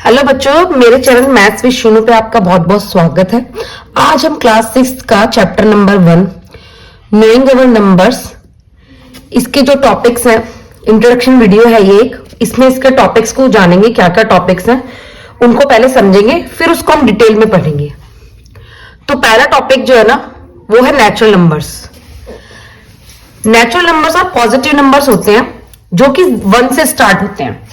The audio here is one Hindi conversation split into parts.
हेलो बच्चों, मेरे चैनल मैथ्स विद शीनू पे आपका बहुत बहुत स्वागत है। आज हम क्लास 6 का चैप्टर नंबर 1 नोइंग अवर नंबर्स, इसके जो टॉपिक्स हैं, इंट्रोडक्शन वीडियो है ये एक। इसमें इसके टॉपिक्स को जानेंगे, क्या क्या टॉपिक्स हैं उनको पहले समझेंगे, फिर उसको हम डिटेल में पढ़ेंगे। तो पहला टॉपिक जो है ना, वो है नेचुरल नंबर्स। नेचुरल नंबर्स और पॉजिटिव नंबर्स होते हैं जो कि 1 से स्टार्ट होते हैं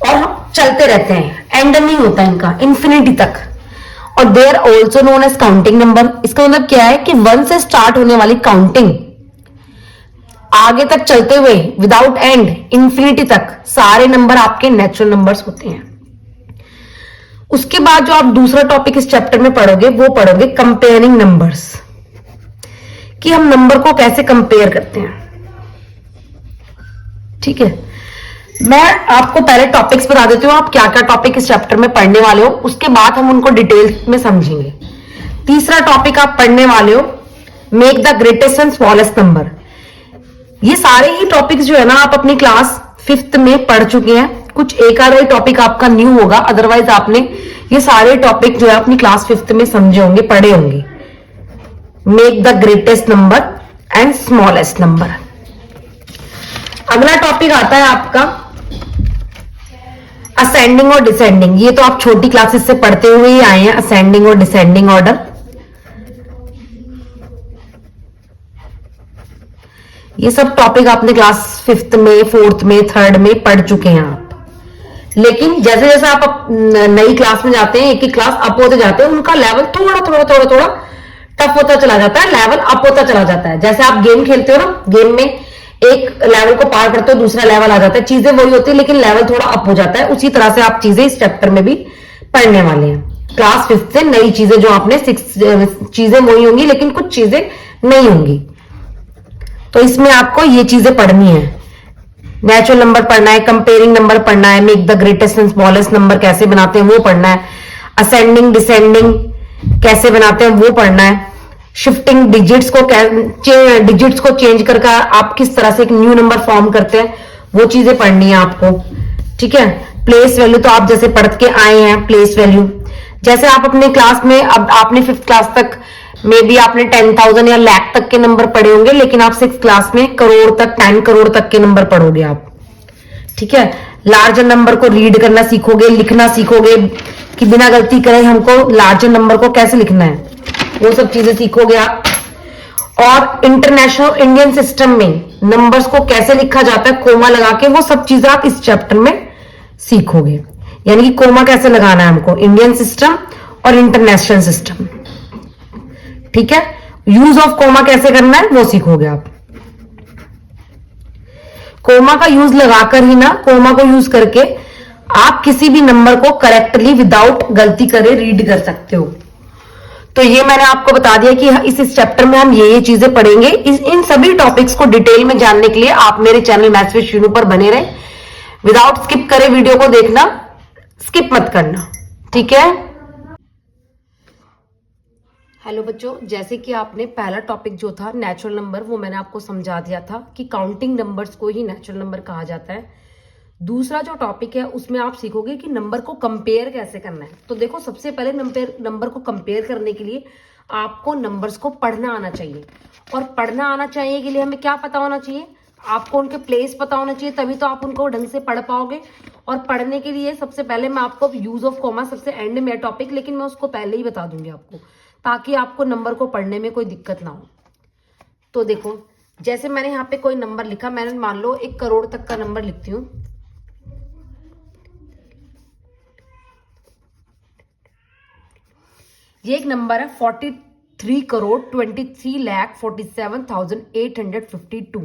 और चलते रहते हैं, एंड नहीं होता इनका इन्फिनिटी तक। और they are also known as counting number. इसका मतलब क्या है कि 1 से स्टार्ट होने वाली काउंटिंग आगे तक चलते हुए विदाउट एंड इन्फिनिटी तक सारे नंबर आपके नेचुरल नंबर्स होते हैं। उसके बाद जो आप दूसरा टॉपिक इस चैप्टर में पढ़ोगे वो पढ़ोगे कंपेयरिंग नंबर्स, कि हम नंबर को कैसे कंपेयर करते हैं। ठीक है, मैं आपको पहले टॉपिक्स बता देती हूँ, आप क्या क्या टॉपिक इस चैप्टर में पढ़ने वाले हो, उसके बाद हम उनको डिटेल में समझेंगे। तीसरा टॉपिक आप पढ़ने वाले हो make the greatest and smallest number. ये सारे ही टॉपिक्स जो है ना, आप अपनी क्लास 5th में पढ़ चुके हैं। कुछ एक आधा ही टॉपिक आपका न्यू होगा, अदरवाइज आपने ये सारे टॉपिक जो है अपनी क्लास 5th में समझे होंगे, पढ़े होंगे। Make the greatest number and smallest number. अगला टॉपिक आता है आपका असेंडिंग और डिसेंडिंग। ये तो आप छोटी क्लासेस से पढ़ते हुए ही आए हैं, असेंडिंग और डिसेंडिंग ऑर्डर। ये सब टॉपिक आपने क्लास 5th में, 4th में, 3rd में पढ़ चुके हैं आप। लेकिन जैसे जैसे आप नई क्लास में जाते हैं, एक एक क्लास अप होते जाते हैं, उनका लेवल थोड़ा थोड़ा थोड़ा थोड़ा टफ होता चला जाता है, लेवल अप होता चला जाता है। जैसे आप गेम खेलते हो ना, गेम में एक लेवल को पार करते हो, दूसरा लेवल आ जाता है, चीजें वही होती है लेकिन लेवल थोड़ा अप हो जाता है। उसी तरह से आप चीजें इस चैप्टर में भी पढ़ने वाले हैं। क्लास 5th से नई चीजें जो आपने 6 चीजें वही होंगी, लेकिन कुछ चीजें नहीं होंगी। तो इसमें आपको ये चीजें पढ़नी है। नेचुरल नंबर पढ़ना है, कंपेयरिंग नंबर पढ़ना है, make the greatest and smallest number कैसे बनाते हैं वो पढ़ना है, असेंडिंग डिसेंडिंग कैसे बनाते हैं वो पढ़ना है, शिफ्टिंग डिजिट्स को चेंज करके आप किस तरह से एक न्यू नंबर फॉर्म करते हैं वो चीजें पढ़नी है आपको। ठीक है, प्लेस वैल्यू तो आप जैसे पढ़ के आए हैं, प्लेस वैल्यू जैसे आप अपने क्लास में, अब आपने 5th क्लास तक मे बी आपने 10,000 या लाख तक के नंबर पढ़े होंगे, लेकिन आप 6th क्लास में करोड़ तक, 10 करोड़ तक के नंबर पढ़ोगे आप। ठीक है, लार्जर नंबर को रीड करना सीखोगे, लिखना सीखोगे कि बिना गलती करे हमको लार्जर नंबर को कैसे लिखना है, वो सब चीजें सीखोगे आप। और इंटरनेशनल इंडियन सिस्टम में नंबर्स को कैसे लिखा जाता है कोमा लगा के, वो सब चीजें आप इस चैप्टर में सीखोगे। यानी कि कोमा कैसे लगाना है हमको, इंडियन सिस्टम और इंटरनेशनल सिस्टम। ठीक है, यूज ऑफ कोमा कैसे करना है वो सीखोगे आप। कोमा का यूज लगाकर ही ना, कोमा को यूज करके आप किसी भी नंबर को करेक्टली विदाउट गलती करे रीड कर सकते हो। तो ये मैंने आपको बता दिया कि इस चैप्टर में हम ये चीजें पढ़ेंगे। इन सभी टॉपिक्स को डिटेल में जानने के लिए आप मेरे चैनल मैथ्स विद शीनू पर बने रहे, विदाउट स्किप करे वीडियो को देखना, स्किप मत करना। ठीक है। हेलो बच्चों, जैसे कि आपने पहला टॉपिक जो था नेचुरल नंबर, वो मैंने आपको समझा दिया था कि काउंटिंग नंबर्स को ही नेचुरल नंबर कहा जाता है। दूसरा जो टॉपिक है उसमें आप सीखोगे कि नंबर को कंपेयर कैसे करना है। तो देखो, सबसे पहले नंबर को कंपेयर करने के लिए आपको नंबर्स को पढ़ना आना चाहिए। और पढ़ना आना चाहिए के लिए हमें क्या पता होना चाहिए, आपको उनके प्लेस पता होना चाहिए, तभी तो आप उनको ढंग से पढ़ पाओगे। और पढ़ने के लिए सबसे पहले मैं आपको यूज ऑफ कॉमा सबसे एंड में टॉपिक, लेकिन मैं उसको पहले ही बता दूंगी आपको, ताकि आपको नंबर को पढ़ने में कोई दिक्कत ना हो। तो देखो, जैसे मैंने यहाँ पे कोई नंबर लिखा, मैंने मान लो 1 करोड़ तक का नंबर लिखती हूँ। ये एक नंबर है 43,23,47,852।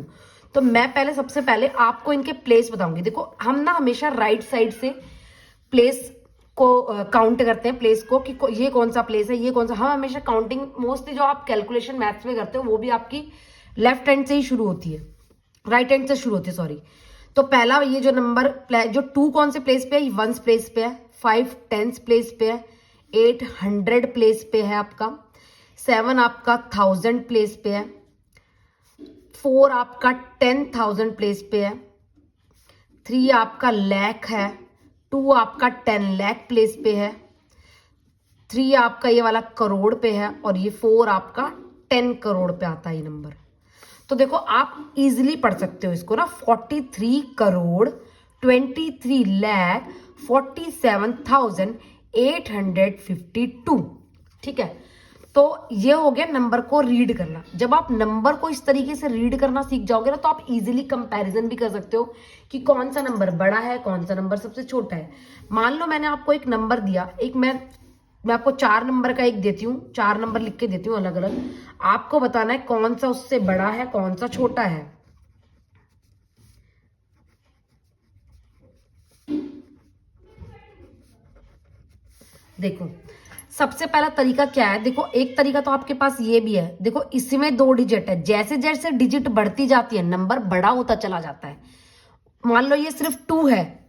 तो मैं पहले सबसे पहले आपको इनके प्लेस बताऊंगी। देखो, हम ना हमेशा राइट साइड से प्लेस को काउंट करते हैं, प्लेस को कि ये कौन सा प्लेस है, ये कौन सा। हम हमेशा काउंटिंग मोस्टली जो आप कैलकुलेशन मैथ्स में करते हो वो भी आपकी लेफ्ट हैंड से ही शुरू होती है, राइट हैंड से शुरू होती है, सॉरी। तो पहला ये जो नंबर जो 2 कौन से प्लेस पे है, 1 प्लेस पे है, 5 10 प्लेस पे है, 8 100 प्लेस पे है आपका, 7 आपका 1000 प्लेस पे है, 4 आपका 10,000 प्लेस पे है, 3 आपका लाख है, 2 आपका 10 लाख प्लेस पे है, 3 आपका ये वाला करोड़ पे है, और ये 4 आपका 10 करोड़ पे आता है ये नंबर। तो देखो आप इजीली पढ़ सकते हो इसको ना, 43 करोड़ 23 लाख 47,852। ठीक है, तो ये हो गया नंबर को रीड करना। जब आप नंबर को इस तरीके से रीड करना सीख जाओगे ना, तो आप इजीली कंपैरिजन भी कर सकते हो कि कौन सा नंबर बड़ा है, कौन सा नंबर सबसे छोटा है। मान लो मैंने आपको एक नंबर दिया, एक मैं आपको 4 नंबर का एक देती हूँ, 4 नंबर लिख के देती हूँ अलग अलग, आपको बताना है कौन सा उससे बड़ा है, कौन सा छोटा है। देखो सबसे पहला तरीका क्या है, देखो एक तरीका तो आपके पास ये भी है, देखो इसमें 2 डिजिट है, जैसे जैसे डिजिट बढ़ती जाती है नंबर बड़ा होता चला जाता है। मान लो ये सिर्फ 2 है,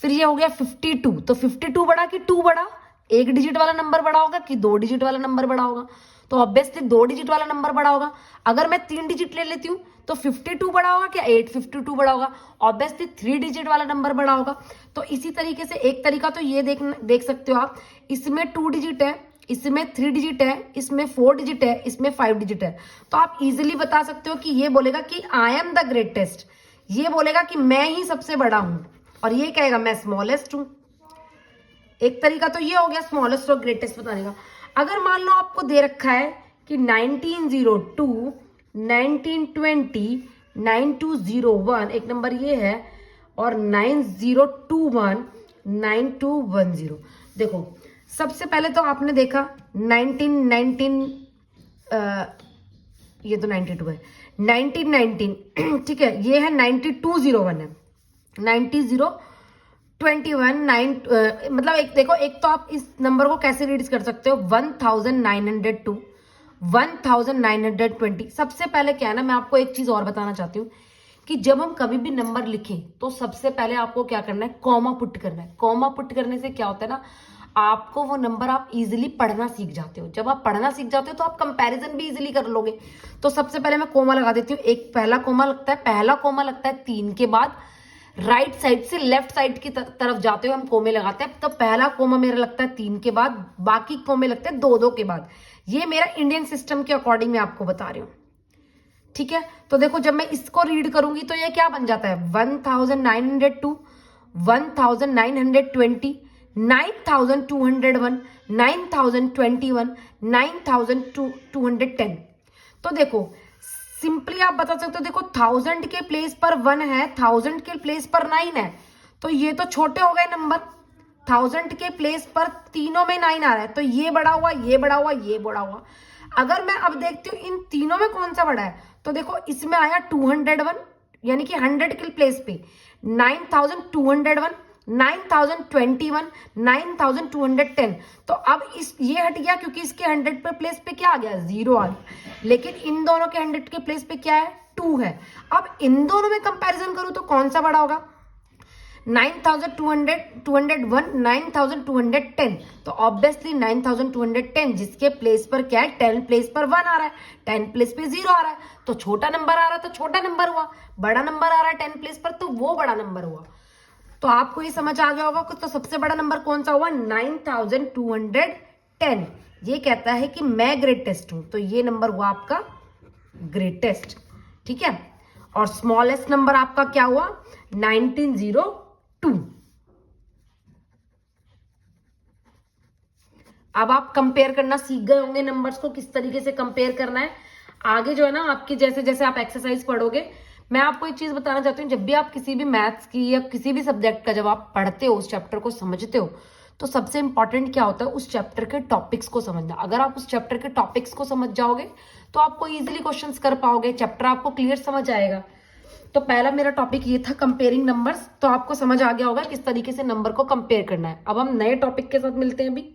फिर ये हो गया 52, तो 52 बड़ा कि 2 बड़ा, एक डिजिट वाला नंबर बड़ा होगा कि 2 डिजिट वाला नंबर बड़ा होगा? तो ऑब्वियसली 2 डिजिट वाला नंबर बड़ा होगा। अगर मैं 3 डिजिट ले लेती हूँ तो 52 बड़ा होगा क्या 852 बड़ा होगा? ऑब्वियसली 3 डिजिट वाला नंबर बड़ा होगा। तो इसी तरीके से एक तरीका तो ये देख सकते हो आप, इसमें 2 डिजिट है, इसमें 3 डिजिट है, इसमें 4 डिजिट है, इसमें 5 डिजिट है। तो आप इजिली बता सकते हो कि ये बोलेगा कि आई एम द ग्रेटेस्ट, ये बोलेगा कि मैं ही सबसे बड़ा हूं, और ये कहेगा मैं स्मॉलेस्ट हूं। एक तरीका तो ये हो गया स्मॉलेस्ट और ग्रेटेस्ट बताने का। अगर मान लो आपको दे रखा है कि 1902, 1920, 9201 एक नंबर ये है, और 9021, 9210। देखो सबसे पहले तो आपने देखा 1919, ये तो 92 है, 1919 ठीक है, ये है 9201 है, 9021 मतलब एक देखो, एक तो आप इस नंबर को कैसे रीड कर सकते हो, 1902, 1920। सबसे पहले क्या है ना, मैं आपको एक चीज और बताना चाहती हूँ कि जब हम कभी भी नंबर लिखें तो सबसे पहले आपको क्या करना है, कॉमा पुट करना है। कॉमा पुट करने से क्या होता है ना, आपको वो नंबर आप इजीली पढ़ना सीख जाते हो। जब आप पढ़ना सीख जाते हो तो आप कंपैरिजन भी इजीली कर लोगे। तो सबसे पहले मैं कोमा लगा देती हूँ। एक पहला कोमा लगता है, पहला कोमा लगता है 3 के बाद, राइट साइड से लेफ्ट साइड की तरफ जाते हुए हम कोमे लगाते हैं। तो पहला कोमा मेरा लगता है 3 के बाद, बाकी कोमे लगते हैं 2-2 के बाद। ये मेरा इंडियन सिस्टम के अकॉर्डिंग मैं आपको बता रही हूँ, ठीक है। तो देखो जब मैं इसको रीड करूंगी तो ये क्या बन जाता है, 1902, 1920, 9201, 9021, 9210। तो देखो सिंपली आप बता सकते हो, देखो 1000 के प्लेस पर 1 है, 1000 के प्लेस पर 9 है, तो ये तो छोटे हो गए नंबर। 1000 के प्लेस पर तीनों में 9 आ रहा है, तो ये बड़ा हुआ, ये बड़ा हुआ, ये बड़ा हुआ। अगर मैं अब देखती हूँ इन तीनों में कौन सा बड़ा है, तो देखो इसमें आया 201, यानी कि 100 के प्लेस पे 9201, 9021, 9210। तो अब इस ये हट गया क्योंकि इसके 100 पे प्लेस पे क्या आ गया, 0 आ गया। लेकिन इन दोनों के 100 के प्लेस पे क्या है, 2 है। अब इन दोनों में कंपैरिजन करूं तो कौन सा बड़ा होगा, 9200, 201, 9210। तो ऑब्वियसली 9210 जिसके प्लेस पर क्या है, 10 प्लेस पर 1 आ रहा है, 10 प्लेस पे 0 आ रहा है, तो छोटा नंबर आ रहा है, तो छोटा नंबर हुआ। बड़ा नंबर आ रहा है 10 प्लेस पर, तो वो बड़ा नंबर हुआ। तो आपको ये समझ आ गया होगा। तो सबसे बड़ा नंबर कौन सा हुआ, 9210। ये कहता है कि मैं ग्रेटेस्ट हूं, तो ये नंबर हुआ आपका ग्रेटेस्ट, ठीक है। और स्मॉलेस्ट नंबर आपका क्या हुआ, 1902। अब आप कंपेयर करना सीख गए होंगे नंबर्स को, किस तरीके से कंपेयर करना है। आगे जो है ना आपकी जैसे जैसे आप एक्सरसाइज पढ़ोगे, मैं आपको एक चीज बताना चाहती हूँ, जब भी आप किसी भी मैथ्स की या किसी भी सब्जेक्ट का जब आप पढ़ते हो, उस चैप्टर को समझते हो, तो सबसे इंपॉर्टेंट क्या होता है, उस चैप्टर के टॉपिक्स को समझना। अगर आप उस चैप्टर के टॉपिक्स को समझ जाओगे तो आपको इजीली क्वेश्चंस कर पाओगे, चैप्टर आपको क्लियर समझ आएगा। तो पहला मेरा टॉपिक ये था कंपेयरिंग नंबर्स। तो आपको समझ आ गया होगा किस तरीके से नंबर को कंपेयर करना है। अब हम नए टॉपिक के साथ मिलते हैं अभी।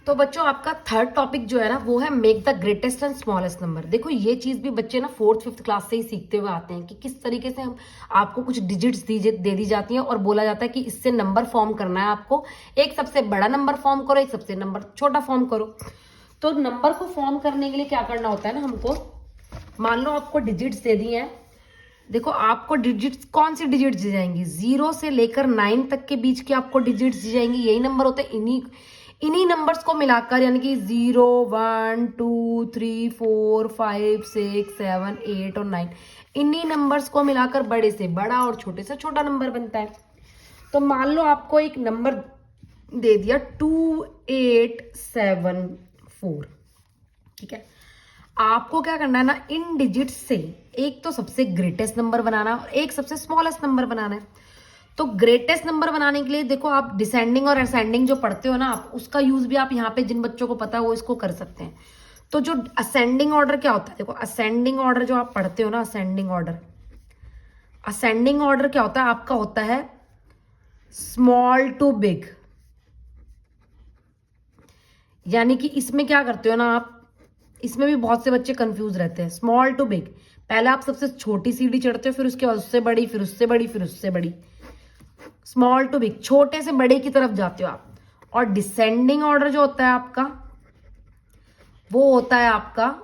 तो बच्चों आपका थर्ड टॉपिक जो है ना, वो है make the greatest and smallest number. देखो ये चीज भी बच्चे ना 4th 5th क्लास से ही सीखते हुए आते हैं कि किस तरीके से हम आपको कुछ डिजिट्स दे दी जाती हैं और बोला जाता है कि इससे नंबर फॉर्म करना है आपको। एक सबसे बड़ा नंबर फॉर्म करो, एक सबसे नंबर छोटा फॉर्म करो। तो नंबर को फॉर्म करने के लिए क्या करना होता है ना हमको, मान लो आपको डिजिट्स दे दी हैं देखो आपको डिजिट्स, कौन सी डिजिट्स दी जाएंगी, 0 से लेकर 9 तक के बीच की आपको डिजिट्स दी जाएंगी। यही नंबर होते हैं, इन्हीं नंबर्स को मिलाकर, यानी कि 0 1 2 3 4 5 6 7 8 और 9, इन्हीं नंबर्स को मिलाकर बड़े से बड़ा और छोटे से छोटा नंबर बनता है। तो मान लो आपको एक नंबर दे दिया 2874, ठीक है। आपको क्या करना है ना, इन डिजिट्स से एक तो सबसे ग्रेटेस्ट नंबर बनाना और एक सबसे स्मॉलेस्ट नंबर बनाना है। तो ग्रेटेस्ट नंबर बनाने के लिए देखो, आप डिसेंडिंग और असेंडिंग जो पढ़ते हो ना आप, उसका यूज भी आप यहाँ पे जिन बच्चों को पता है वो इसको कर सकते हैं। तो जो असेंडिंग ऑर्डर क्या होता है, देखो असेंडिंग ऑर्डर जो आप पढ़ते हो ना, असेंडिंग ऑर्डर क्या होता है आपका, होता है स्मॉल टू बिग। यानी कि इसमें क्या करते हो ना आप, इसमें भी बहुत से बच्चे कंफ्यूज रहते हैं। स्मॉल टू बिग, पहले आप सबसे छोटी सीढ़ी चढ़ते हो, फिर उसके बाद उससे बड़ी, फिर उससे बड़ी, फिर उससे बड़ी। स्मॉल टू बिग, छोटे से बड़े की तरफ जाते हो आप। और डिसेंडिंग ऑर्डर जो होता है आपका, वो होता है आपका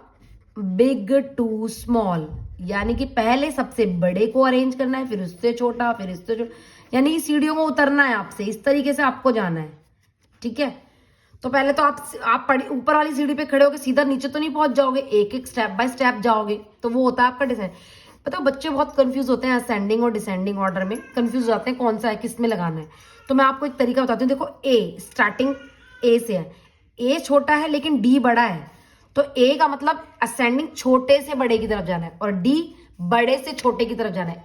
बिग टू स्मॉल। यानी कि पहले सबसे बड़े को अरेंज करना है, फिर उससे छोटा, फिर इससे छोटा, यानी कि सीढ़ियों को उतरना है आपसे, इस तरीके से आपको जाना है, ठीक है। तो पहले तो आप ऊपर वाली सीढ़ी पे खड़े होकर सीधा नीचे तो नहीं पहुंच जाओगे, एक एक स्टेप बाय स्टेप जाओगे। तो वो होता है आपका डिसेंड। पता है बच्चे बहुत कंफ्यूज होते हैं असेंडिंग और डिसेंडिंग ऑर्डर में, कंफ्यूज हो जाते हैं कौन सा है, किस में लगाना है। तो मैं आपको एक तरीका बताती हूँ। देखो ए, स्टार्टिंग ए से है, ए छोटा है लेकिन डी बड़ा है, तो ए का मतलब असेंडिंग छोटे से बड़े की तरफ जाना है, और डी बड़े से छोटे की तरफ जाना है।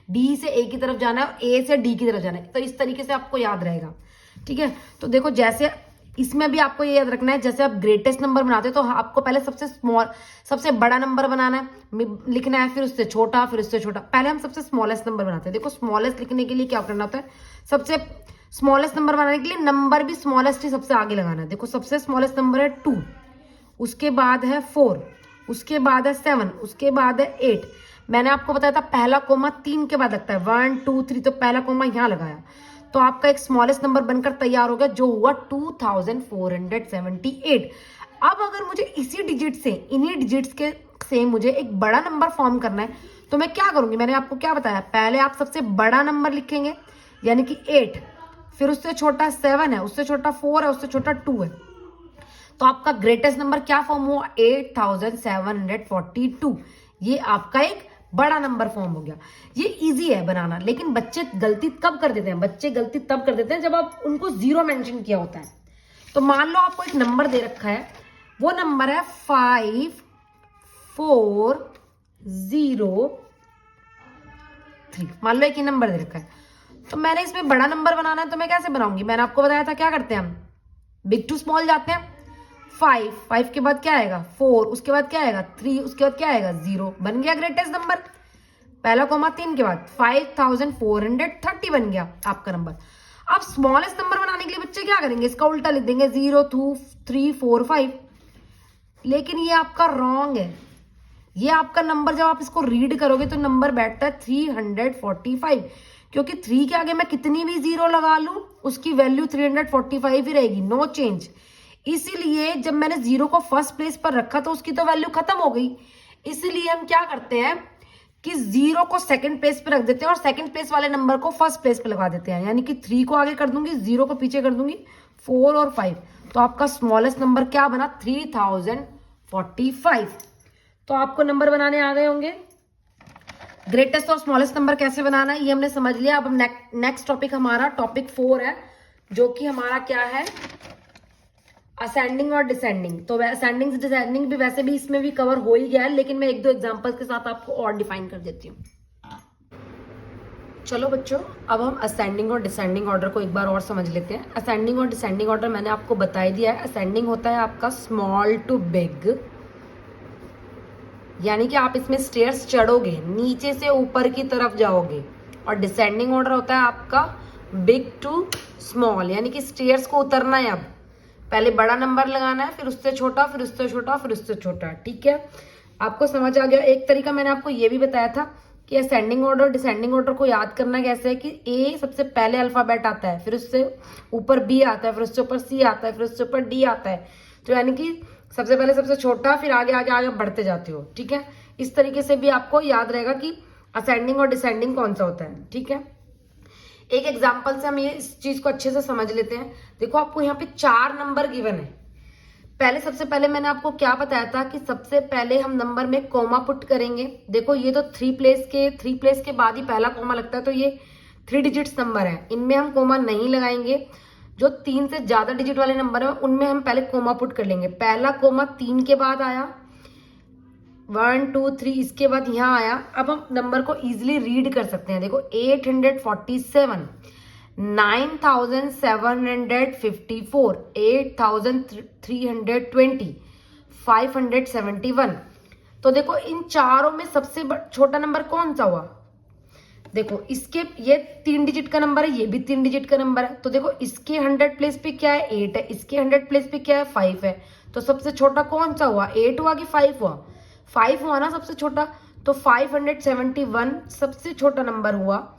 डी से ए की तरफ जाना है, और ए से डी की तरफ जाना है। तो इस तरीके से आपको याद रहेगा, ठीक है। तो देखो जैसे इसमें भी आपको ये याद रखना है, जैसे आप ग्रेटेस्ट नंबर बनाते हो तो आपको पहले सबसे बड़ा नंबर बनाना है, लिखना है, फिर उससे छोटा, फिर उससे छोटा। पहले हम सबसे स्मॉलेस्ट नंबर बनाते हैं। देखो स्मॉलेस्ट लिखने के लिए क्या करना होता है, सबसे स्मॉलेस्ट नंबर बनाने के लिए नंबर भी स्मॉलेस्ट ही सबसे आगे लगाना है। देखो सबसे स्मॉलेस्ट नंबर है 2, उसके बाद है 4, उसके बाद है 7, उसके बाद है 8। मैंने आपको बताया था पहला कोमा 3 के बाद लगता है, 1 2 3, तो पहला कोमा यहां लगाया, तो आपका एक स्मॉलेस्ट नंबर बनकर तैयार हो गया, जो हुआ 2478। अब अगर मुझे इसी डिजिट से, इन्हीं डिजिट्स के से मुझे एक बड़ा नंबर फॉर्म करना है, तो मैं क्या करूंगी, मैंने आपको क्या बताया, पहले आप सबसे बड़ा नंबर लिखेंगे यानी कि 8, फिर उससे छोटा 7 है, उससे छोटा 4 है, उससे छोटा 2 है। तो आपका ग्रेटेस्ट नंबर क्या फॉर्म हुआ, 8742। ये आपका एक बड़ा नंबर फॉर्म हो गया। ये इजी है बनाना, लेकिन बच्चे गलती कब कर देते हैं, बच्चे गलती तब कर देते हैं जब आप उनको 0 मेंशन किया होता है। तो मान लो आपको एक नंबर दे रखा है, वो नंबर है 5403। मान लो एक ही नंबर दे रखा है, तो मैंने इसमें बड़ा नंबर बनाना है, तो मैं कैसे बनाऊंगी, मैंने आपको बताया था क्या करते हैं हम, बिग टू स्मॉल जाते हैं। 5 के बाद क्या आएगा, 4, उसके बाद क्या आएगा 3, उसके बाद क्या आएगा 0, बन गया ग्रेटेस्ट नंबर। पहला कोमा 3 के बाद 5430 बन गया आपका नंबर। अब स्मॉलेस्ट नंबर बनाने के लिए बच्चे क्या करेंगे, इसका उल्टा लिख देंगे 0 2 3 4 5। लेकिन ये आपका रॉन्ग है। ये आपका नंबर जब आप इसको रीड करोगे तो नंबर बैठता है 345, क्योंकि 3 के आगे मैं कितनी भी 0 लगा लूं उसकी वैल्यू 345 ही रहेगी, नो चेंज। इसीलिए जब मैंने 0 को फर्स्ट प्लेस पर रखा तो उसकी तो वैल्यू खत्म हो गई। इसीलिए हम क्या करते हैं कि 0 को सेकंड प्लेस पे रख देते हैं और सेकंड प्लेस वाले नंबर को फर्स्ट प्लेस पे लगा देते हैं। यानी कि 3 को आगे कर दूंगी, 0 को पीछे कर दूंगी, 4 और 5। तो आपका स्मॉलेस्ट नंबर क्या बना, 3045। तो आपको नंबर बनाने आ गए होंगे। ग्रेटेस्ट और स्मॉलेस्ट नंबर कैसे बनाना है ये हमने समझ लिया। अब हम नेक्स्ट टॉपिक हमारा टॉपिक 4 है, जो कि हमारा क्या है, असेंडिंग और डिसेंडिंग। तो असेंडिंग से डिसेंडिंग भी वैसे भी इसमें भी कवर हो ही गया है, लेकिन मैं 1-2 एग्जांपल्स के साथ आपको और डिफाइन कर देती हूँ। चलो बच्चों, अब हम असेंडिंग और डिसेंडिंग ऑर्डर को एक बार और समझ लेते हैं। असेंडिंग और डिसेंडिंग ऑर्डर मैंने आपको बता ही दिया है। असेंडिंग होता है आपका स्मॉल टू बिग, यानी कि आप इसमें स्टेयर्स चढ़ोगे, नीचे से ऊपर की तरफ जाओगे। और डिसेंडिंग ऑर्डर होता है आपका बिग टू स्मॉल, यानी कि स्टेयर्स को उतरना है। अब पहले बड़ा नंबर लगाना है, फिर उससे छोटा, फिर उससे छोटा, फिर उससे छोटा। ठीक है, आपको समझ आ गया। एक तरीका मैंने आपको ये भी बताया था कि असेंडिंग ऑर्डर डिसेंडिंग ऑर्डर को याद करना कैसे है कि ए सबसे पहले अल्फाबेट आता है, फिर उससे ऊपर बी आता है, फिर उससे ऊपर सी आता है, फिर उससे ऊपर डी आता है। तो यानी कि सबसे पहले सबसे छोटा, फिर आगे आगे आगे बढ़ते जाते हो। ठीक है, इस तरीके से भी आपको याद रहेगा कि असेंडिंग और डिसेंडिंग कौन सा होता है। ठीक है, एक एग्जाम्पल से हम ये इस चीज को अच्छे से समझ लेते हैं। देखो आपको यहाँ पे 4 नंबर गिवन है। पहले सबसे पहले मैंने आपको क्या बताया था कि सबसे पहले हम नंबर में कोमा पुट करेंगे। देखो ये तो 3 प्लेस के बाद ही पहला कोमा लगता है, तो ये 3 डिजिट्स नंबर है, इनमें हम कोमा नहीं लगाएंगे। जो 3 से ज्यादा डिजिट वाले नंबर है उनमें हम पहले कोमा पुट कर लेंगे। पहला कोमा 3 के बाद आया, 1 2 3, इसके बाद यहाँ आया। अब हम नंबर को इजिली रीड कर सकते हैं। देखो 847, 9754, 8320, 571। तो देखो इन चारों में सबसे छोटा नंबर कौन सा हुआ? देखो इसके ये 3 डिजिट का नंबर है, ये भी 3 डिजिट का नंबर है। तो देखो इसके 100 प्लेस पे क्या है? 8 है। इसके 100 प्लेस पे क्या है? 5 है। तो सबसे छोटा कौन सा हुआ? 8 हुआ कि 5 हुआ? 5 हुआ ना सबसे छोटा। तो 571 सबसे छोटा नंबर हुआ।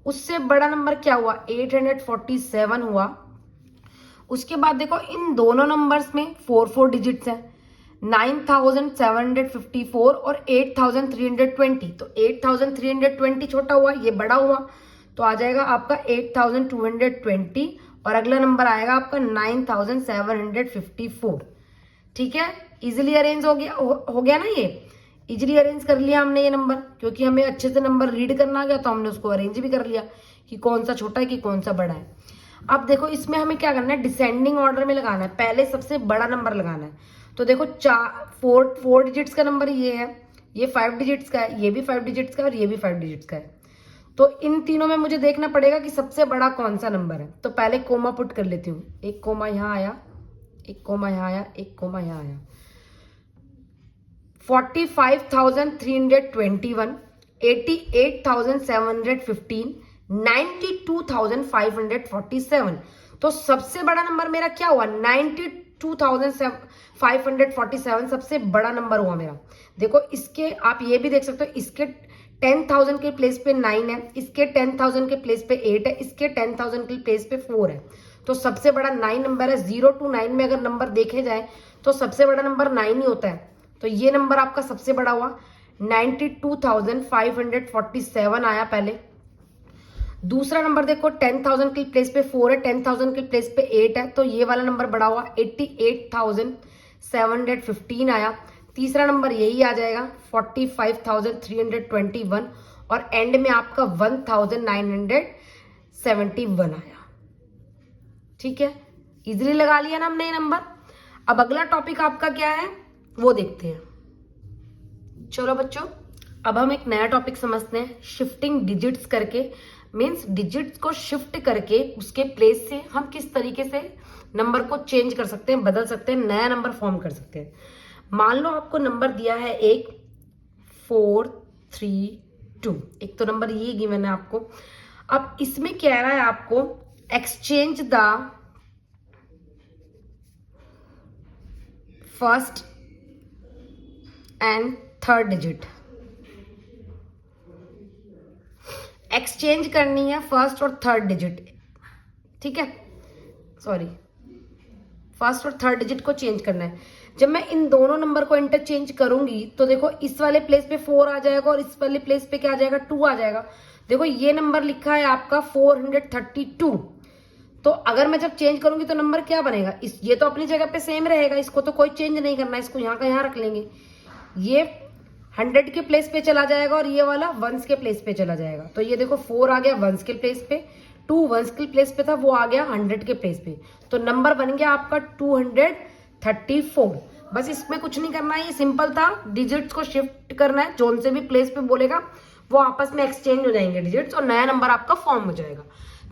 उससे बड़ा नंबर क्या हुआ? 847 हुआ। उसके बाद देखो इन दोनों नंबर्स में 4 डिजिट्स है, 9754 और 8320। तो 8320 छोटा हुआ, ये बड़ा हुआ, तो आ जाएगा आपका 8220 और अगला नंबर आएगा आपका 9754। ठीक है, इजिली अरेंज हो गया ना, ये इजिली अरेंज कर लिया हमने ये नंबर, क्योंकि हमें अच्छे से नंबर रीड करना आ गया तो हमने उसको अरेंज भी कर लिया कि कौन सा छोटा है कि कौन सा बड़ा है। अब देखो इसमें हमें क्या करना है? डिसेंडिंग ऑर्डर में लगाना है, पहले सबसे बड़ा नंबर लगाना है। तो देखो 4 डिजिट्स का नंबर ये है, ये 5 डिजिट्स का है, ये भी 5 डिजिट्स का है और ये भी 5 डिजिट्स का है। तो इन तीनों में मुझे देखना पड़ेगा कि सबसे बड़ा कौन सा नंबर है। तो पहले कोमा पुट कर लेती हूँ। एक कोमा यहाँ आया, एक कोमा यहाँ आया, एक कोमा यहाँ आया। 45,321, 88,715, 92,547। तो सबसे बड़ा नंबर मेरा क्या हुआ? 92,547 सबसे बड़ा नंबर हुआ मेरा। देखो इसके आप ये भी देख सकते हो, इसके 10,000 के प्लेस पे 9 है, इसके 10,000 के प्लेस पे 8 है, इसके 10,000 के प्लेस पे 4 है। तो सबसे बड़ा 9 नंबर है। 0 to 9 में अगर नंबर देखे जाए तो सबसे बड़ा नंबर 9 ही होता है। तो ये नंबर आपका सबसे बड़ा हुआ, 92,547 आया पहले। दूसरा नंबर देखो 10,000 के प्लेस पे 4 है, 10,000 के प्लेस पे 8 है, तो ये वाला नंबर बड़ा हुआ, 88,715 आया। तीसरा नंबर यही आ जाएगा 45,321 और एंड में आपका 1,971 आया। ठीक है, इजिली लगा लिया ना हमने ये नंबर। अब अगला टॉपिक आपका क्या है वो देखते हैं। चलो बच्चों, अब हम एक नया टॉपिक समझते हैं, शिफ्टिंग डिजिट्स करके। मीन्स डिजिट्स को शिफ्ट करके उसके प्लेस से हम किस तरीके से नंबर को चेंज कर सकते हैं, बदल सकते हैं, नया नंबर फॉर्म कर सकते हैं। मान लो आपको नंबर दिया है एक 4 3 2, एक तो नंबर ये गिवन है आपको। अब इसमें कह रहा है आपको exchange the first and third digit. Exchange करनी है फर्स्ट और थर्ड डिजिट। ठीक है, सॉरी, फर्स्ट और थर्ड डिजिट को चेंज करना है। जब मैं इन दोनों नंबर को इंटरचेंज करूंगी तो देखो इस वाले प्लेस पे 4 आ जाएगा और इस वाले प्लेस पे क्या आ जाएगा? 2 आ जाएगा। देखो ये नंबर लिखा है आपका 432। तो अगर मैं जब चेंज करूंगी तो नंबर क्या बनेगा? ये तो अपनी जगह पे सेम रहेगा, इसको तो कोई चेंज नहीं करना, इसको यहाँ का यहाँ रख लेंगे। ये 100 के प्लेस पे चला जाएगा और ये वाला वंस के प्लेस पे चला जाएगा। तो ये देखो 4 आ गया वंस के प्लेस पे, 2 वंस के प्लेस पे था, वो आ गया 100 के प्लेस पे। तो नंबर बन गया आपका 234। बस इसमें कुछ नहीं करना है, ये सिंपल था। डिजिट्स को शिफ्ट करना है, जोन से भी प्लेस पे बोलेगा वो आपस में एक्सचेंज हो जाएंगे डिजिट्स और नया नंबर आपका फॉर्म हो जाएगा।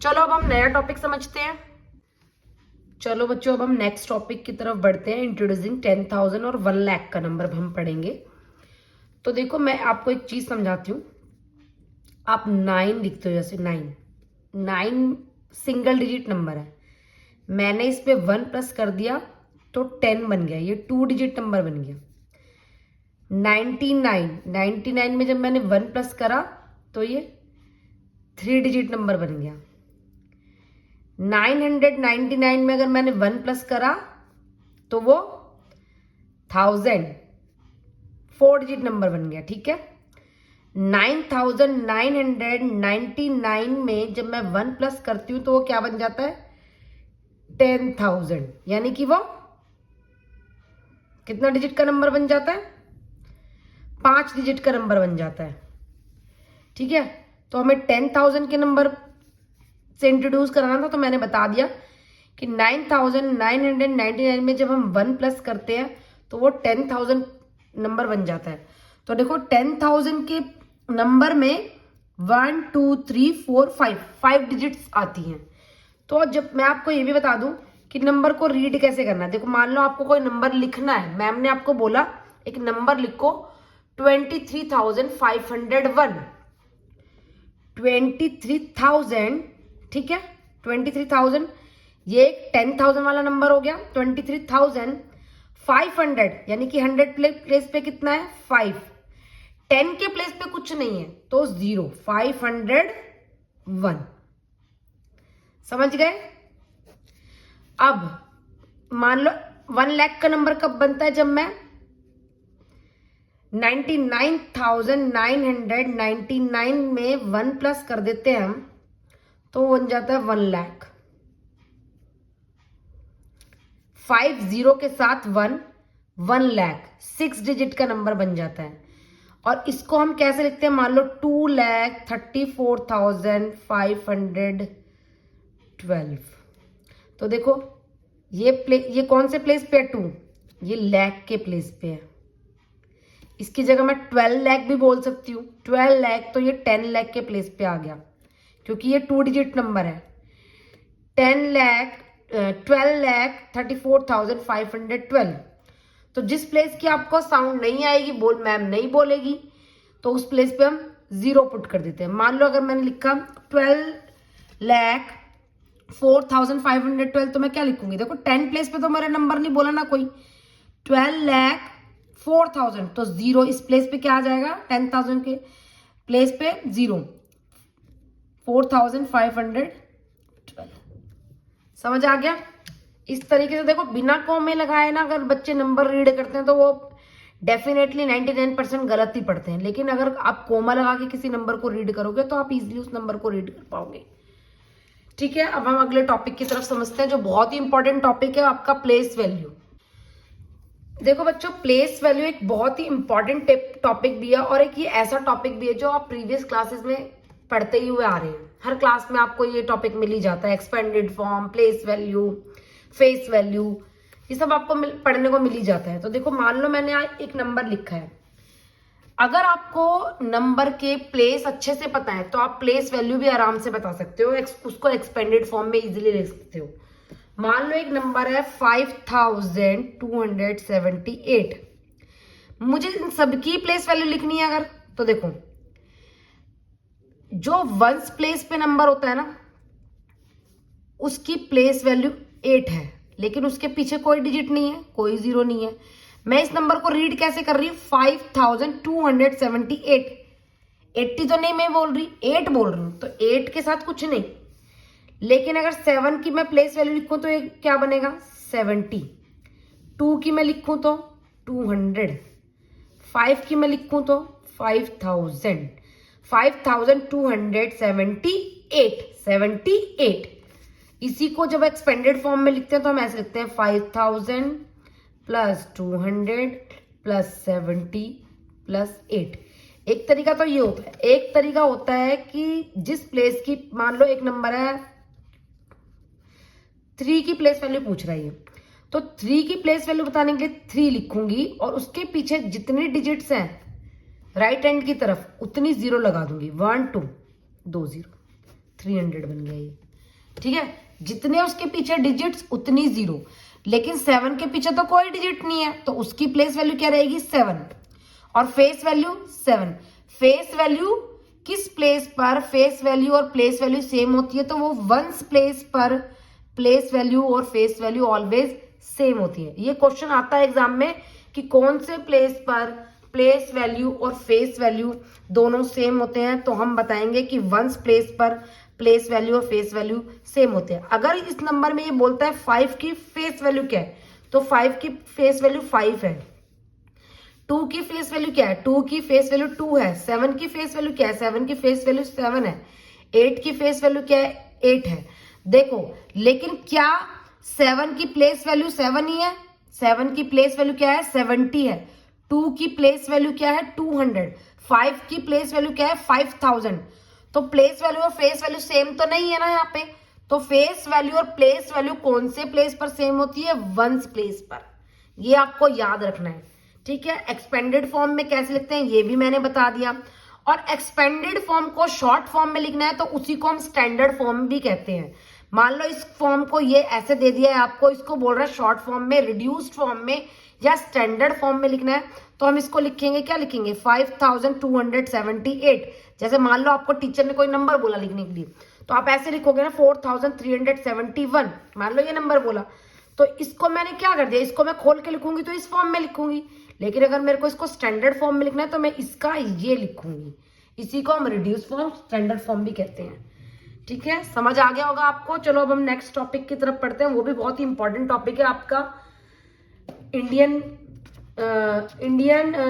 चलो अब हम नया टॉपिक समझते हैं। चलो बच्चों, अब हम नेक्स्ट टॉपिक की तरफ बढ़ते हैं। इंट्रोड्यूसिंग 10,000 और 1 लाख का नंबर हम पढ़ेंगे। तो देखो मैं आपको एक चीज समझाती हूँ। आप 9 लिखते हो, जैसे 9 सिंगल डिजिट नंबर है, मैंने इस पे 1 प्लस कर दिया तो 10 बन गया, ये 2 डिजिट नंबर बन गया। 99 में जब मैंने 1 प्लस करा तो ये 3 डिजिट नंबर बन गया। 999 में अगर मैंने 1 प्लस करा तो वो 1000 4 डिजिट नंबर बन गया, ठीक है। 9999 में जब मैं 1 प्लस करती हूं तो वो क्या बन जाता है, 10,000, यानी कि वो कितना डिजिट का नंबर बन जाता है, 5 डिजिट का नंबर बन जाता है, ठीक है। तो हमें 10,000 के नंबर से इंट्रोड्यूस कराना था, तो मैंने बता दिया कि 9999 में जब हम 1 प्लस करते हैं तो वो 10,000 नंबर बन जाता है। तो देखो 10,000 के नंबर में 1 2 3 4 5 डिजिट्स आती हैं। तो जब मैं आपको ये भी बता दूं कि नंबर को रीड कैसे करना है, देखो मान लो आपको कोई नंबर लिखना है, मैम ने आपको बोला एक नंबर लिखो 23,501, 23,000, ठीक है, 23,000, ये 10,000 वाला नंबर हो गया। 23,500 यानी कि 100 प्लेस पे कितना है, 5, 10 के प्लेस पे कुछ नहीं है तो 0, 501, समझ गए। अब मान लो 1 लाख का नंबर कब बनता है, जब मैं 99,999 में 1 प्लस कर देते हैं हम, तो बन जाता है 1 लाख। 5 0 के साथ 1 लाख, 6 डिजिट का नंबर बन जाता है। और इसको हम कैसे लिखते हैं, मान लो 2,34,512। तो देखो ये कौन से प्लेस पे है, 2, ये लाख के प्लेस पे है। इसकी जगह मैं 12 लाख भी बोल सकती हूँ, 12 लाख, तो ये 10 लाख के प्लेस पे आ गया क्योंकि ये 2 डिजिट नंबर है। 12,34,512। तो जिस प्लेस की आपको साउंड नहीं आएगी, मैम नहीं बोलेगी, तो उस प्लेस पे हम 0 पुट कर देते हैं। मान लो अगर मैंने लिखा 12,04,512, तो मैं क्या लिखूंगी, देखो 10 प्लेस पे तो मेरा नंबर नहीं बोला ना कोई, 12,04,000, तो 0 इस प्लेस पे क्या आ जाएगा, 10,000 के प्लेस पे 0, 4,512। समझ आ गया। इस तरीके से देखो बिना कॉमे लगाए ना अगर बच्चे नंबर रीड करते हैं तो वो डेफिनेटली 99% गलत ही पढ़ते हैं, लेकिन अगर आप कोमा लगा के किसी नंबर को रीड करोगे तो आप इजीली उस नंबर को रीड कर पाओगे, ठीक है। अब हम अगले टॉपिक की तरफ समझते हैं जो बहुत ही इंपॉर्टेंट टॉपिक है, आपका प्लेस वैल्यू। देखो बच्चों, प्लेस वैल्यू एक बहुत ही इंपॉर्टेंट टॉपिक भी है और एक ये ऐसा टॉपिक भी है जो आप प्रीवियस क्लासेस में पढ़ते ही हुए आ रहे हैं। हर क्लास में आपको ये टॉपिक मिल ही जाता है, expanded form, place value, face value, ये सब आपको पढ़ने को मिल ही जाता है। तो देखो मान लो मैंने आज एक नंबर लिखा है, अगर आपको नंबर के प्लेस अच्छे से पता है तो आप प्लेस वैल्यू भी आराम से बता सकते हो, उसको एक्सपेंडेड फॉर्म में इजीली लिख सकते हो। मान लो एक नंबर है 5,278, मुझे इन सबकी प्लेस वैल्यू लिखनी है अगर, तो देखो जो वंस प्लेस पे नंबर होता है ना उसकी प्लेस वैल्यू 8 है, लेकिन उसके पीछे कोई डिजिट नहीं है, कोई 0 नहीं है। मैं इस नंबर को रीड कैसे कर रही हूं, 5,278, 80 तो नहीं मैं बोल रही, 8 बोल रही हूं, तो 8 के साथ कुछ नहीं। लेकिन अगर 7 की मैं प्लेस वैल्यू लिखूं तो ये क्या बनेगा, 70। 2 की मैं लिखूं तो 200, 5 की मैं लिखूं तो 5,000, 5,278, इसी को जब एक्सपेंडेड फॉर्म में लिखते हैं तो हम ऐसे लिखते हैं 5,000 प्लस 200 प्लस 70 प्लस 8। एक तरीका तो ये होता है, एक तरीका होता है कि जिस प्लेस की, मान लो एक नंबर है 3 की प्लेस वैल्यू पूछ रही है, तो 3 की प्लेस वैल्यू बताने के लिए 3 लिखूंगी और उसके पीछे जितने डिजिट्स हैं राइट हैंड की तरफ उतनी 0 लगा दूंगी, 1 2 2 0, 300 बन गया ये, ठीक है। जितने उसके पीछे डिजिट्स उतनी 0, लेकिन 7 के पीछे तो कोई डिजिट नहीं है तो उसकी प्लेस वैल्यू क्या रहेगी, 7, और फेस वैल्यू 7। फेस वैल्यू किस प्लेस पर फेस वैल्यू और प्लेस वैल्यू सेम होती है, तो वो वंस प्लेस पर प्लेस वैल्यू और फेस वैल्यू ऑलवेज सेम होती है। ये क्वेश्चन आता है एग्जाम में कि कौन से प्लेस पर प्लेस वैल्यू और फेस वैल्यू दोनों सेम होते हैं, तो हम बताएंगे कि वंस प्लेस पर प्लेस वैल्यू और फेस वैल्यू सेम होते हैं। अगर इस नंबर में ये बोलता है 5 की फेस वैल्यू क्या है, तो 5 की फेस वैल्यू 5 है, 2 की फेस वैल्यू क्या है? 2 की फेस वैल्यू 2 है। 7 की फेस वैल्यू क्या है? 7 की फेस वैल्यू 7 है। 8 की फेस वैल्यू क्या है? 8 है। देखो, लेकिन क्या 7 की प्लेस वैल्यू 7 ही है? 7 की प्लेस वैल्यू क्या है? 70 है। 2 की प्लेस वैल्यू क्या है? 200। 5 की प्लेस वैल्यू क्या है? 5000। तो प्लेस वैल्यू और फेस वैल्यू सेम तो नहीं है ना यहाँ पे। तो फेस वैल्यू और प्लेस वैल्यू कौन से प्लेस पर सेम होती है? वंस प्लेस पर। ये आपको याद रखना है, ठीक है। एक्सपेंडेड फॉर्म में कैसे लिखते हैं ये भी मैंने बता दिया। और एक्सपेंडेड फॉर्म को शॉर्ट फॉर्म में लिखना है तो उसी को हम स्टैंडर्ड फॉर्म भी कहते हैं। मान लो इस फॉर्म को ये ऐसे दे दिया है आपको, इसको बोल रहा है शॉर्ट फॉर्म में, रिड्यूस्ड फॉर्म में या स्टैंडर्ड फॉर्म में लिखना है, तो हम इसको लिखेंगे, क्या लिखेंगे? 5278। जैसे मान लो आपको टीचर ने कोई नंबर बोला लिखने के लिए, तो आप ऐसे लिखोगे ना 4371। मान लो ये नंबर बोला, तो इसको मैंने क्या कर दिया, इसको मैं खोल के लिखूंगी तो इस फॉर्म में लिखूंगी। लेकिन अगर मेरे को इसको स्टैंडर्ड फॉर्म में लिखना है तो मैं इसका ये लिखूंगी। इसी को हम रिड्यूस फॉर्म, स्टैंडर्ड फॉर्म भी कहते हैं, ठीक है। समझ आ गया होगा आपको। चलो अब हम नेक्स्ट टॉपिक की तरफ पढ़ते हैं। वो भी बहुत ही इंपॉर्टेंट टॉपिक है आपका, इंडियन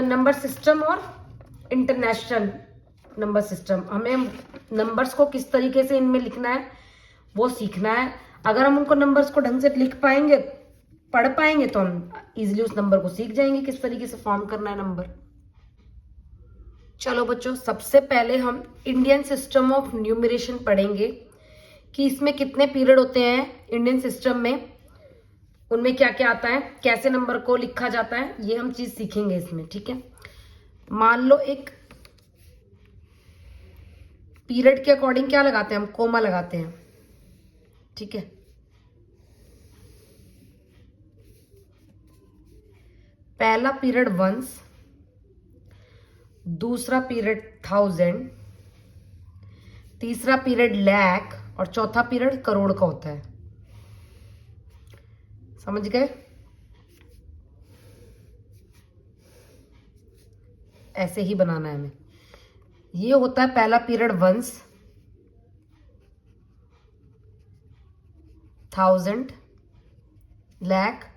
नंबर सिस्टम और इंटरनेशनल नंबर सिस्टम। हमें नंबर्स को किस तरीके से इनमें लिखना है वो सीखना है। अगर हम उनको नंबर्स को ढंग से लिख पाएंगे, पढ़ पाएंगे, तो हम इजीली उस नंबर को सीख जाएंगे किस तरीके से फॉर्म करना है नंबर। चलो बच्चों, सबसे पहले हम इंडियन सिस्टम ऑफ न्यूमरेशन पढ़ेंगे कि इसमें कितने पीरियड होते हैं इंडियन सिस्टम में, उनमें क्या क्या आता है, कैसे नंबर को लिखा जाता है, ये हम चीज सीखेंगे इसमें, ठीक है। मान लो एक पीरियड के अकॉर्डिंग क्या लगाते हैं हम? कोमा लगाते हैं, ठीक है। पहला पीरियड वंस, दूसरा पीरियड 1000, तीसरा पीरियड लाख और चौथा पीरियड करोड़ का होता है। समझ गए? ऐसे ही बनाना है हमें। ये होता है पहला period ones, 1000, lakh,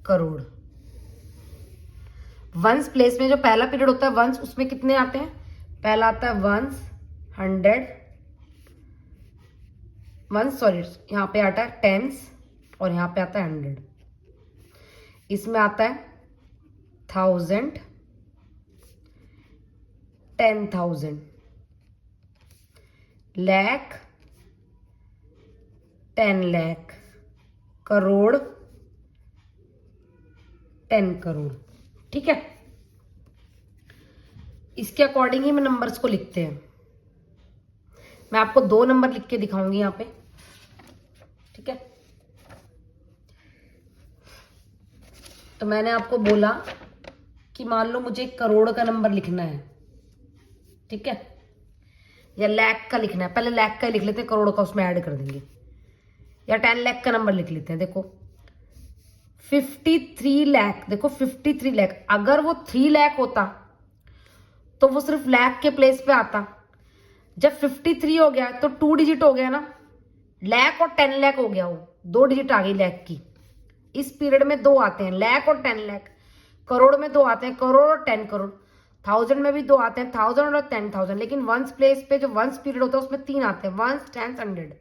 crore. Ones place में जो पहला पीरियड होता है वंस, उसमें कितने आते हैं? पहला आता है वंस 100, वंस सॉरी यहाँ पे आता है टेंस और यहाँ पे आता है 100। इसमें आता है 1000, 10,000, लाख, 10 लाख, करोड़, 10 करोड़, ठीक है। इसके अकॉर्डिंग ही हम नंबर्स को लिखते हैं। मैं आपको 2 नंबर लिख के दिखाऊंगी यहाँ पे, ठीक है। तो मैंने आपको बोला कि मान लो मुझे 1 करोड़ का नंबर लिखना है, ठीक है, या लाख का लिखना है। पहले लाख का ही लिख लेते हैं, करोड़ का उसमें ऐड कर देंगे, या 10 लाख का नंबर लिख लेते हैं। देखो 53 लाख, देखो 53 लाख, अगर वो 3 लाख होता तो वो सिर्फ लाख के प्लेस पे आता। जब 53 हो गया तो 2 डिजिट हो गया ना, लाख और 10 लाख हो गया, वो 2 डिजिट आ गई लाख की। इस पीरियड में 2 आते हैं, लाख और 10 लाख। करोड़ में 2 आते हैं, करोड़ और 10 करोड़। 1000 में भी 2 आते हैं, 1000 और 10,000। लेकिन वंस प्लेस पे जो वंस पीरियड होता है उसमें 3 आते हैं, वंस, टेंस, 100।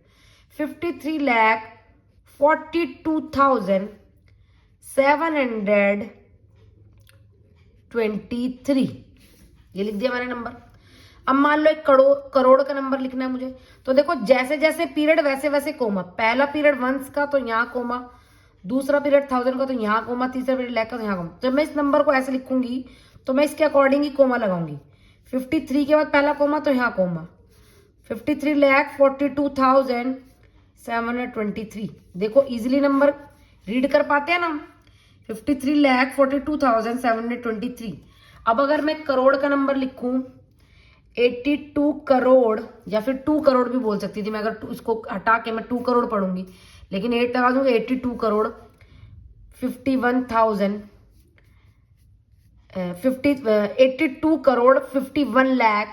53 लाख 42,723, ये लिख दिया मैंने नंबर। अब मान लो 1 करोड़ का नंबर लिखना है मुझे, तो देखो जैसे जैसे पीरियड वैसे वैसे कोमा। पहला पीरियड वंस का तो यहाँ कोमा, दूसरा पीरियड 1000 का तो यहाँ कोमा, तीसरा पीरियड लाख का तो यहाँ कोमा। जब मैं इस नंबर को ऐसे लिखूंगी तो मैं इसके अकॉर्डिंग ही कोमा लगाऊंगी। 53 के बाद पहला कोमा तो यहाँ कोमा, 53,42,723। देखो इजीली नंबर रीड कर पाते हैं ना, 53,42,723। अब अगर मैं करोड़ का नंबर लिखूं 82 करोड़, या फिर 2 करोड़ भी बोल सकती थी मैं, अगर इसको हटा के मैं 2 करोड़ पढ़ूंगी, लेकिन 8 लगा दूंगी। 82 करोड़ 51,000 82 करोड़ 51 लाख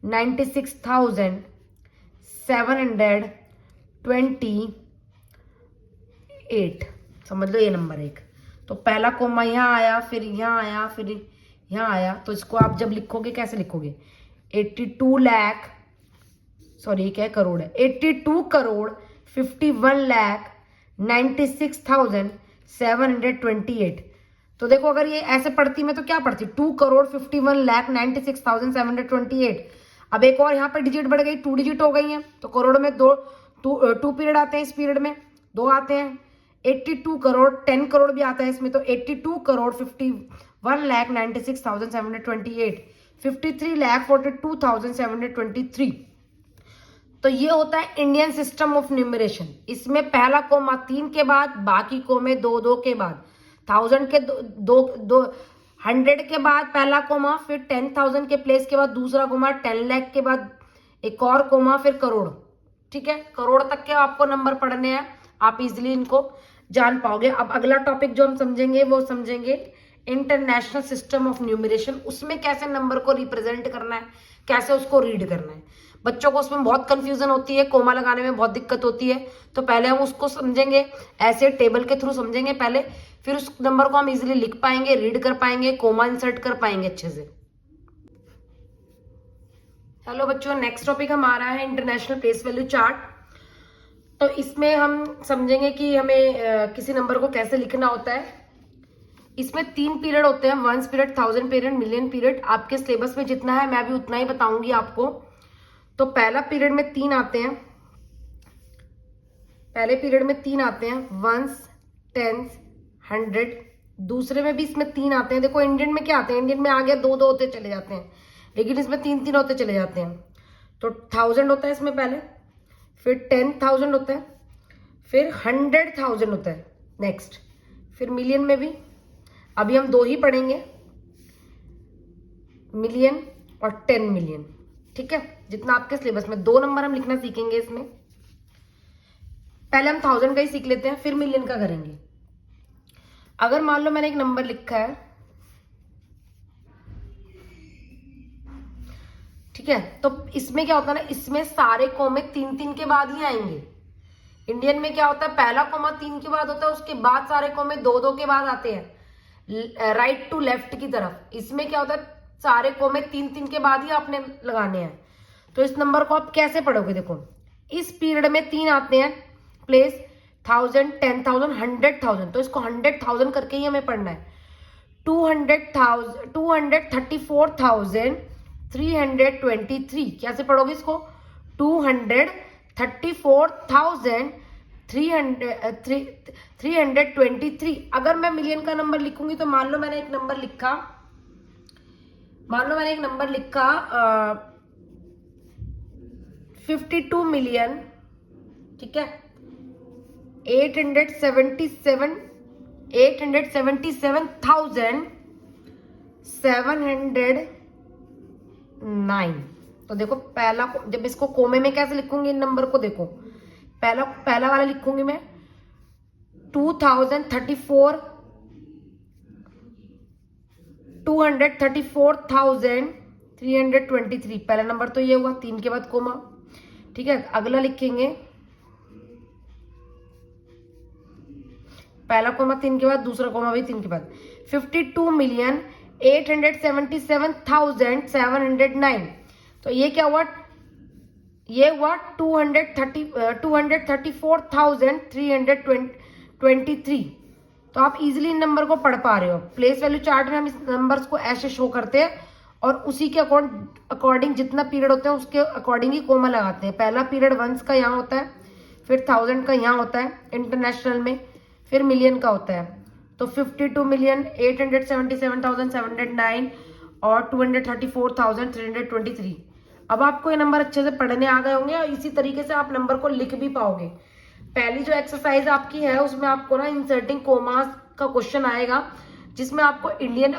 96,728। समझ लो ये नंबर एक। तो पहला कोमा यहाँ आया, फिर यहाँ आया, फिर यहाँ आया। तो इसको आप जब लिखोगे कैसे लिखोगे, 82 लाख, सॉरी क्या करोड़ है, 82 करोड़ 51,96,728। तो देखो अगर ये ऐसे पढ़ती मैं तो क्या पढ़ती, 2 करोड़ 51,96,728। अब एक और यहाँ पर डिजिट बढ़ गई, 2 डिजिट हो गई हैं, तो करोड़ में टू पीरियड आते हैं, इस पीरियड में 2 आते हैं। 82 करोड़ 10 करोड़ भी आता है इसमें, तो 82 करोड़ 51,96,728, 53,42,723। तो ये होता है इंडियन सिस्टम ऑफ न्यूमरेशन। इसमें पहला कोमा 3 के बाद, बाकी कोमे 2-2 के बाद, 1000 के 100 के बाद पहला कोमा, फिर 10,000 के प्लेस के बाद दूसरा कोमा, 10 लाख के बाद एक और कोमा, फिर करोड़। ठीक है, करोड़ तक के आपको नंबर पढ़ने हैं, आप इजिली इनको जान पाओगे। अब अगला टॉपिक जो हम समझेंगे वो समझेंगे इंटरनेशनल सिस्टम ऑफ न्यूमरेशन। उसमें कैसे नंबर को रिप्रेजेंट करना है, कैसे उसको रीड करना है। बच्चों को उसमें बहुत कंफ्यूजन होती है, कोमा लगाने में बहुत दिक्कत होती है। तो पहले हम उसको समझेंगे, ऐसे टेबल के थ्रू समझेंगे पहले, फिर उस नंबर को हम इजीली लिख पाएंगे, रीड कर पाएंगे, कोमा इंसर्ट कर पाएंगे अच्छे से। हेलो बच्चों, नेक्स्ट टॉपिक हमारा है इंटरनेशनल प्लेस वैल्यू चार्ट। तो इसमें हम समझेंगे कि हमें किसी नंबर को कैसे लिखना होता है। इसमें 3 पीरियड होते हैं, 1 पीरियड, 1000 पीरियड, मिलियन पीरियड। आपके सिलेबस में जितना है मैं भी उतना ही बताऊंगी आपको। तो पहला पीरियड में 3 आते हैं, पहले पीरियड में 3 आते हैं, 1s, 10s, 100। दूसरे में भी इसमें 3 आते हैं। देखो इंडियन में क्या आते हैं, इंडियन में आगे 2-2 होते चले जाते हैं, लेकिन इसमें 3-3 होते चले जाते हैं। तो 1000 होता है इसमें पहले, फिर 10,000 होता है, फिर 100,000 होता है नेक्स्ट, फिर मिलियन में भी अभी हम 2 ही पढ़ेंगे, मिलियन और 10 मिलियन। ठीक है, जितना आपके सिलेबस में 2 नंबर हम लिखना सीखेंगे इसमें। पहले हम 1000 का ही सीख लेते हैं, फिर मिलियन का करेंगे। अगर मान लो मैंने एक नंबर लिखा है, ठीक है, तो इसमें क्या होता है ना, इसमें सारे कोमे 3-3 के बाद ही आएंगे। इंडियन में क्या होता है, पहला कोमा 3 के बाद होता है, उसके बाद सारे कोमे 2-2 के बाद आते हैं, राइट टू लेफ्ट की तरफ। इसमें क्या होता है, सारे कोमे 3-3 के बाद ही आपने लगाने हैं। तो इस नंबर को आप कैसे पढ़ोगे, देखो इस पीरियड में 3 आते हैं प्लेस, 1000, 10,000, 100,000। तो इसको 100,000 करके ही हमें पढ़ना है। 234,323। कैसे पढ़ोगे इसको, 234,323। अगर मैं मिलियन का नंबर लिखूंगी तो मान लो मैंने एक नंबर लिखा 52 मिलियन, ठीक है, 877,709। तो देखो पहला, जब इसको कोमे में कैसे लिखूंगी इन नंबर को, देखो पहला वाला लिखूंगी मैं 234,323। पहला नंबर तो ये हुआ, 3 के बाद कोमा। ठीक है, अगला लिखेंगे, पहला कोमा 3 के बाद, दूसरा कोमा भी 3 के बाद, 52,877,709। तो ये क्या हुआ, ये हुआ 234,323। तो आप इजीली इन नंबर को पढ़ पा रहे हो। प्लेस वैल्यू चार्ट में हम इस नंबर्स को ऐसे शो करते हैं और उसी के अकॉर्डिंग जितना पीरियड होता है उसके अकॉर्डिंग ही कोमा लगाते हैं। पहला पीरियड 1s का यहाँ होता है, फिर 1000 का यहाँ होता है इंटरनेशनल में, फिर मिलियन का होता है। तो 52,877,709 और 234,323। अब आपको ये नंबर अच्छे से पढ़ने आ गए होंगे और इसी तरीके से आप नंबर को लिख भी पाओगे। पहली जो एक्सरसाइज आपकी है उसमें आपको ना इंसर्टिंग कोमास का क्वेश्चन आएगा, जिसमें आपको इंडियन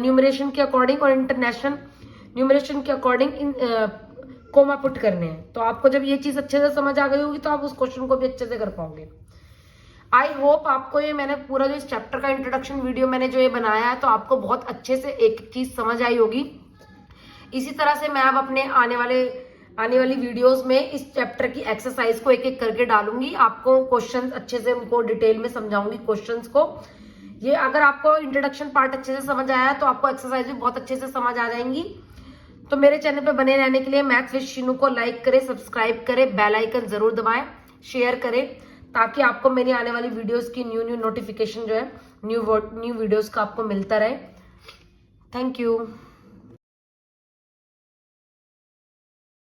न्यूमरेशन के अकॉर्डिंग और इंटरनेशनल न्यूमरेशन के अकॉर्डिंग कोमा पुट करने हैं। तो आपको जब ये चीज अच्छे से समझ आ गई होगी तो आप उस क्वेश्चन को भी अच्छे से कर पाओगे। आई होप आपको ये मैंने पूरा जो इस चैप्टर का इंट्रोडक्शन वीडियो मैंने जो ये बनाया है तो आपको बहुत अच्छे से एक चीज समझ आई होगी। इसी तरह से मैं अब अपने आने वाले आने वाली वीडियोस में इस चैप्टर की एक्सरसाइज को एक एक करके डालूंगी, आपको क्वेश्चंस अच्छे से उनको डिटेल में समझाऊंगी क्वेश्चंस को। ये अगर आपको इंट्रोडक्शन पार्ट अच्छे से समझ आया तो आपको एक्सरसाइज भी बहुत अच्छे से समझ आ जाएंगी। तो मेरे चैनल पे बने रहने के लिए मैथ्स विद शीनू को लाइक करें, सब्सक्राइब करें, बेल आइकन जरूर दबाएं, शेयर करें, ताकि आपको मेरी आने वाली वीडियोस की न्यू नोटिफिकेशन जो है न्यू वीडियोस का आपको मिलता रहे। Thank you.